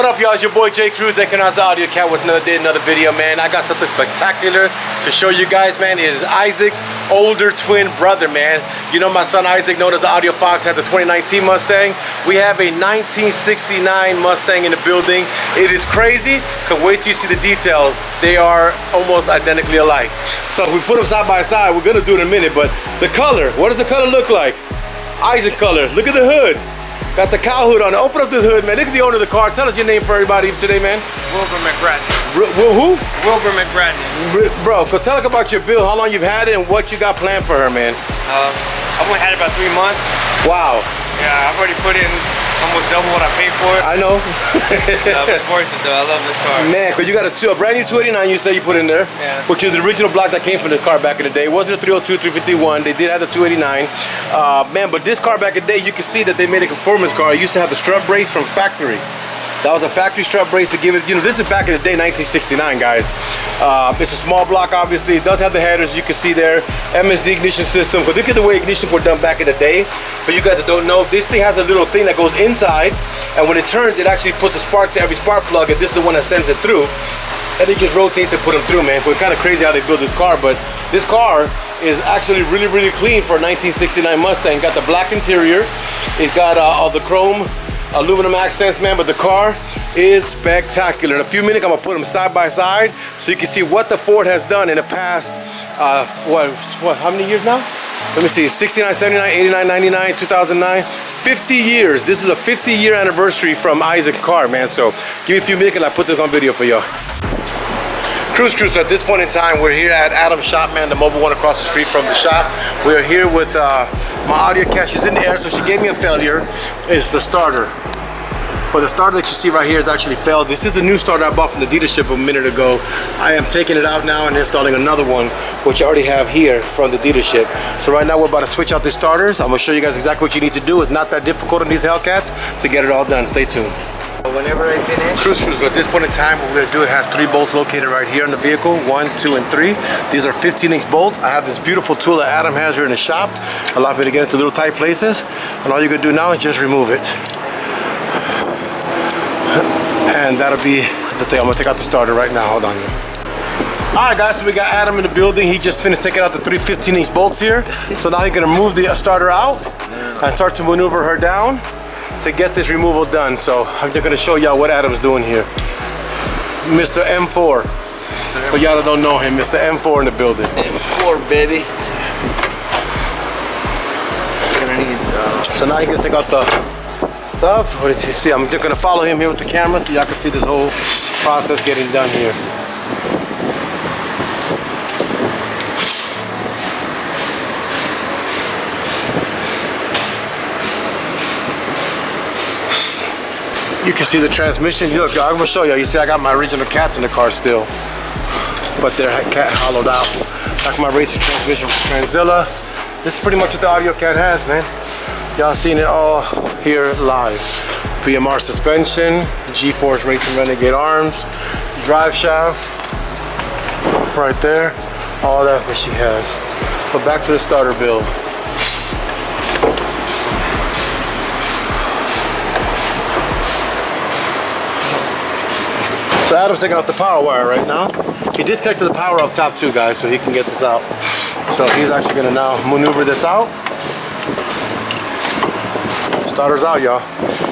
up, y'all? It's your boy J Cruz, AUDIOZONE with another day, another video, man. I got something spectacular to show you guys, man. It is Isaac's older twin brother, man. You know my son Isaac, known as the Audio Fox, had the 2019 Mustang. We have a 1969 Mustang in the building. It is crazy. Can't wait till you see the details. They are almost identically alike. So if we put them side by side, we're gonna do it in a minute, but the color, what does the color look like? Isaac color. Look at the hood. Got the cow hood on it. Open up this hood, man. Look at the owner of the car. Tell us your name for everybody today, man. Wilbur McGrattan. Who? Wilbur McGrattan. Bro, go tell us about your build, how long you've had it, and what you got planned for her, man. I've only had it about 3 months. Wow. Yeah, I've already put in almost double what I paid for it. I know. So it's worth it, though. I love this car. Man, because you got a brand new 289 you said you put in there. Yeah. Which is the original block that came from the car back in the day. It wasn't a 302, 351. They did have the 289. Man, but this car back in the day, you can see that they made a performance car. It used to have the strut brace from factory. That was a factory strut brace to give it, you know, this is back in the day, 1969, guys. It's a small block, obviously. It does have the headers, you can see there. MSD ignition system, but look at the way ignition were done back in the day. For you guys that don't know, this thing has a little thing that goes inside, and when it turns, it actually puts a spark to every spark plug, and this is the one that sends it through. And it just rotates to put them through, man. So it's kind of crazy how they build this car, but this car is actually really, really clean for a 1969 Mustang. Got the black interior. It's got all the chrome aluminum accents, man, but the car is spectacular. In a few minutes, I'm gonna put them side by side so you can see what the Ford has done in the past, how many years now? Let me see, 69, 79, 89, 99, 2009, 50 years. This is a 50-year anniversary from Isaac's car, man. So give me a few minutes and I'll put this on video for y'all. Cruise crew, so at this point in time, we're here at Adam's shop, man, the mobile one across the street from the shop. We're here with my audio cat. She's in the air, so she gave me a failure. It's the starter. For the starter that you see right here is actually failed. This is the new starter I bought from the dealership a minute ago. I am taking it out now and installing another one, which I already have here from the dealership. So right now we're about to switch out the starters. I'm gonna show you guys exactly what you need to do. It's not that difficult on these Hellcats to get it all done. Stay tuned. Whenever I finish. Cruise, at this point in time, what we're gonna do, it has 3 bolts located right here in the vehicle, 1, 2, and 3. These are 15-inch bolts. I have this beautiful tool that Adam has here in the shop. Allow me to get into little tight places. And all you're gonna do now is just remove it. And that'll be the thing. I'm gonna take out the starter right now. Hold on here. All right, guys, so we got Adam in the building. He just finished taking out the 3 15-inch bolts here. So now he's gonna move the starter out and start to maneuver her down to get this removal done. So I'm just gonna show y'all what Adam's doing here. Mr. M4. For y'all that don't know him, Mr. M4 in the building. M4, baby. Gonna need, So now you're gonna take out the stuff. What did you see? I'm just gonna follow him here with the camera so y'all can see this whole process getting done here. You can see the transmission. Look, I'm gonna show you. You see, I got my original cats in the car still, but they're cat hollowed out. Like my racing transmission from Tranzilla. This is pretty much what the Audio Cat has, man. Y'all seen it all here live. BMR suspension, G-Force Racing Renegade arms, drive shaft, right there. All that what she has. But back to the starter build. So Adam's taking out the power wire right now. He disconnected the power up top too, guys, so he can get this out. So he's actually gonna now maneuver this out. Starter's out, y'all.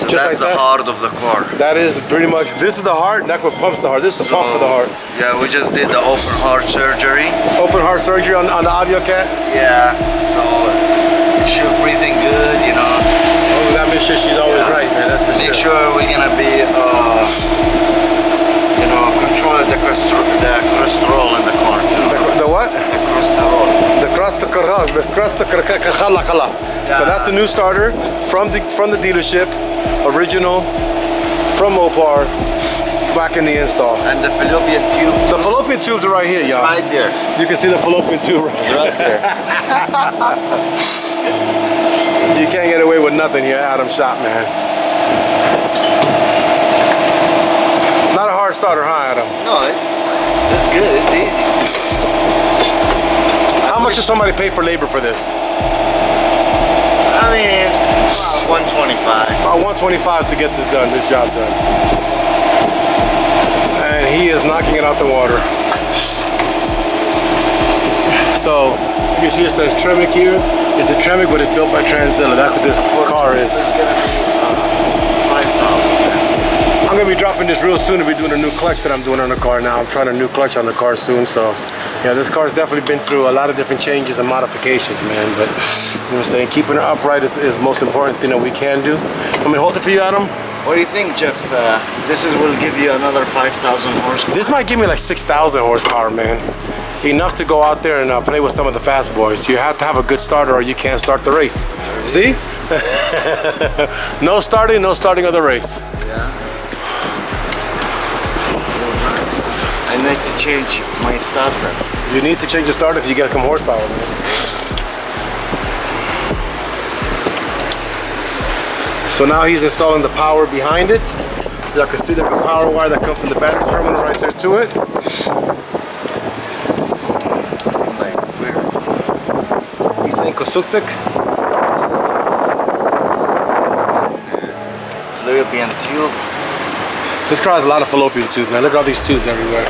so that's like the heart of the car. That is pretty much, this is the heart, that's what pumps the heart. This is the pump for the heart. Yeah, we just did the open heart surgery. Open heart surgery on the Audio Cat? Yeah, so she's breathing good, you know. Oh, we gotta make sure she's always right, man, that's for sure. Make sure we're gonna be, you know, control the cholesterol in the car too. The what? The cholesterol. But that's the new starter from the dealership, original, from Mopar, back in the install. And the fallopian tube. The fallopian tubes are right here, y'all. Right there. You can see the fallopian tube right there. You can't get away with nothing here at Adam's shop, man. Not a hard starter, huh, Adam? No, it's good. It's easy. How much does somebody pay for labor for this? I mean, about $125. About $125 to get this done, this job done. and he is knocking it out the water. So you see it says Tremec here. It's a Tremec, but it's built by Transzilla. That's what this car is. I'm gonna be dropping this real soon to be doing a new clutch that I'm doing on the car now. I'm trying a new clutch on the car soon, so yeah, this car's definitely been through a lot of different changes and modifications, man. But you know what I'm saying, keeping her upright is the most important thing that we can do. Let me hold it for you, Adam. What do you think, Jeff? This will give you another 5,000 horsepower. This might give me like 6,000 horsepower, man. Enough to go out there and play with some of the fast boys. You have to have a good starter or you can't start the race. See? No starting of the race. Yeah. I need to change my starter. You need to change the starter if you get some horsepower, man. So now he's installing the power behind it. Y'all can see there's a power wire that comes from the battery terminal right there to it. He's saying Kosuktik. Fallopian tube. This car has a lot of fallopian tubes, man. Look at all these tubes everywhere.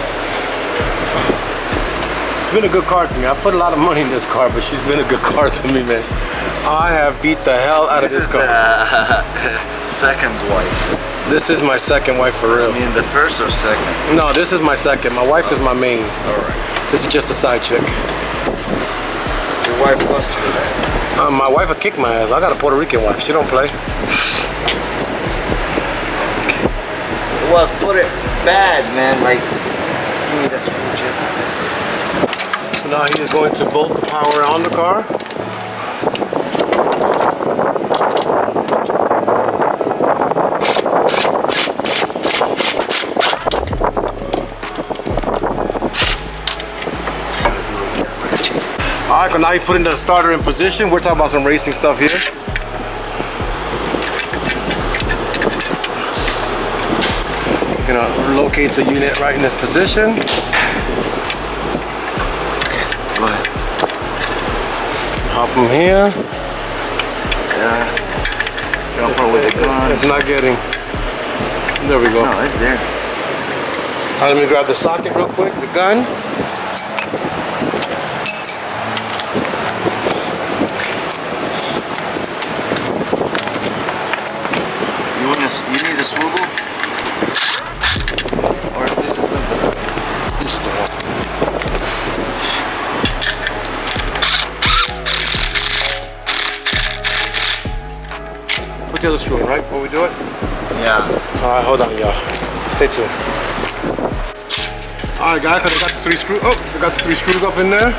It's been a good car to me. I put a lot of money in this car, but she's been a good car to me, man. I have beat the hell out of this car. Second wife. This is my second wife for real. I mean the first or second? No, this is my second. My wife is my main. Alright. This is just a side chick. Your wife lost your ass. My wife will kick my ass. I got a Puerto Rican wife. She don't play. It was put it bad, man. Like, give me the screw, Jeff. So now he is going to bolt the power on the car. Alright, so now he's putting the starter in position. We're talking about some racing stuff here. Gonna locate the unit right in this position. Go ahead. Hop him here. Yeah. Jump over with the gun. It's not getting. There we go. No, it's there. Alright, let me grab the socket real quick, the gun. You need a swivel? Or this is not the... This is the one. Put the other screw in, right, before we do it? Yeah. Alright, hold on, y'all. Stay tuned. Alright, guys, so they got the three screws. Oh, they got the three screws up in there.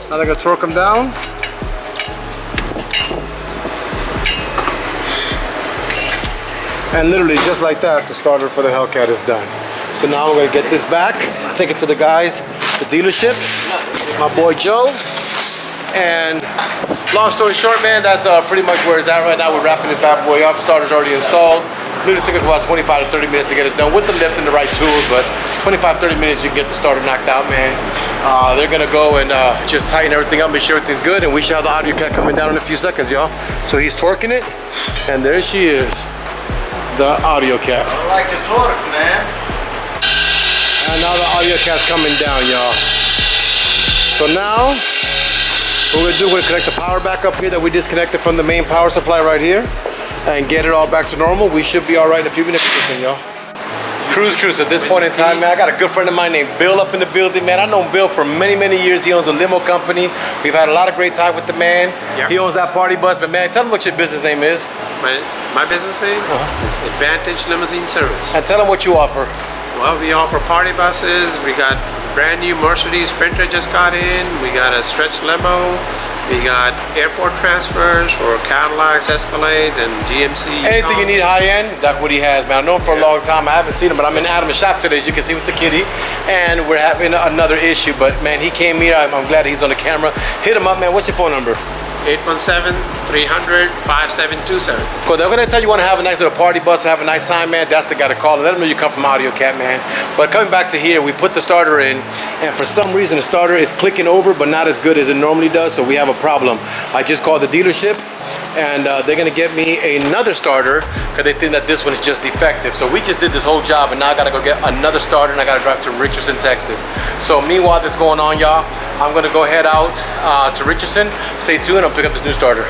Now they're gonna torque them down. And literally, just like that, the starter for the HELLCAT is done. So now we're gonna get this back, take it to the guys, the dealership, my boy Joe. And long story short, man, that's pretty much where it's at right now. We're wrapping this bad boy up. Starter's already installed. Literally took us about 25 to 30 minutes to get it done with the lift and the right tools, but 25-30 minutes you can get the starter knocked out, man. They're gonna go and just tighten everything up, make sure everything's good, and we should have the AUDIOZONE coming down in a few seconds, y'all. So he's torquing it, and there she is, the AUDIOZONE. I like the torque, man. And now the AUDIOZONE's coming down, y'all. So now, what we're gonna do, we're gonna connect the power back up here that we disconnected from the main power supply right here, and get it all back to normal. We should be all right in a few minutes, y'all. Cruise at this point in time, man. I got a good friend of mine named Bill up in the building, man. I've known Bill for many years. He owns a limo company. We've had a lot of great time with the man. Yep. He owns that party bus, but man, tell him what your business name is. My business name is Advantage Limousine Service. And tell him what you offer. Well, we offer party buses. We got brand new Mercedes Sprinter just got in. We got a stretch limo. We got airport transfers for Cadillacs, Escalades, and GMC. Anything you need high end, that's what he has, man. I know him for a long time. I haven't seen him, but I'm in Adam's shop today, as you can see with the kitty. And we're having another issue, but man, he came here. I'm glad he's on the camera. Hit him up, man. What's your phone number? 817-300-5727. Cool. They're gonna tell you want to have a nice little party bus, have a nice time, man. That's the guy to call. And let them know you come from AUDIOZONE, man. But coming back to here, we put the starter in, and for some reason the starter is clicking over, but not as good as it normally does. So we have a problem. I just called the dealership, and they're gonna get me another starter because they think that this one is just defective. So we just did this whole job, and now I gotta go get another starter, and I gotta drive to Richardson, Texas. So meanwhile this is going on, y'all, I'm gonna go head out to Richardson. Stay tuned, I'll pick up this new starter.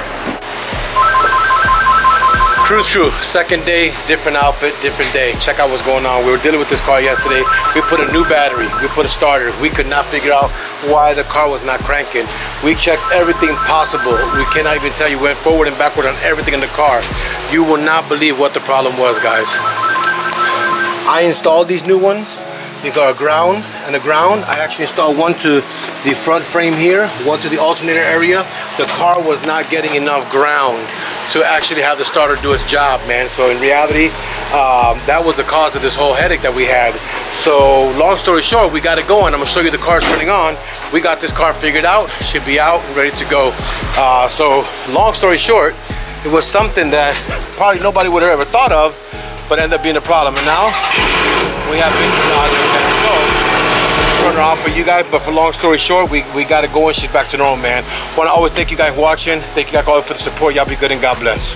Cruise crew, second day, different outfit, different day. Check out what's going on. We were dealing with this car yesterday. We put a new battery, we put a starter. We could not figure out why the car was not cranking. We checked everything possible. We cannot even tell you, we went forward and backward on everything in the car. You will not believe what the problem was, guys. I installed these new ones. You got a ground and a ground. I actually installed one to the front frame here, one to the alternator area. The car was not getting enough ground to actually have the starter do its job, man. So in reality, that was the cause of this whole headache that we had. So long story short, we got it going. I'm gonna show you the car's turning on. We got this car figured out, should be out and ready to go. So long story short, it was something that probably nobody would have ever thought of, but ended up being a problem. And now we have turn her off for you guys, but for long story short, we got it going. She's back to normal, man. Want to always thank you guys for watching. Thank you guys all for the support. Y'all be good and God bless.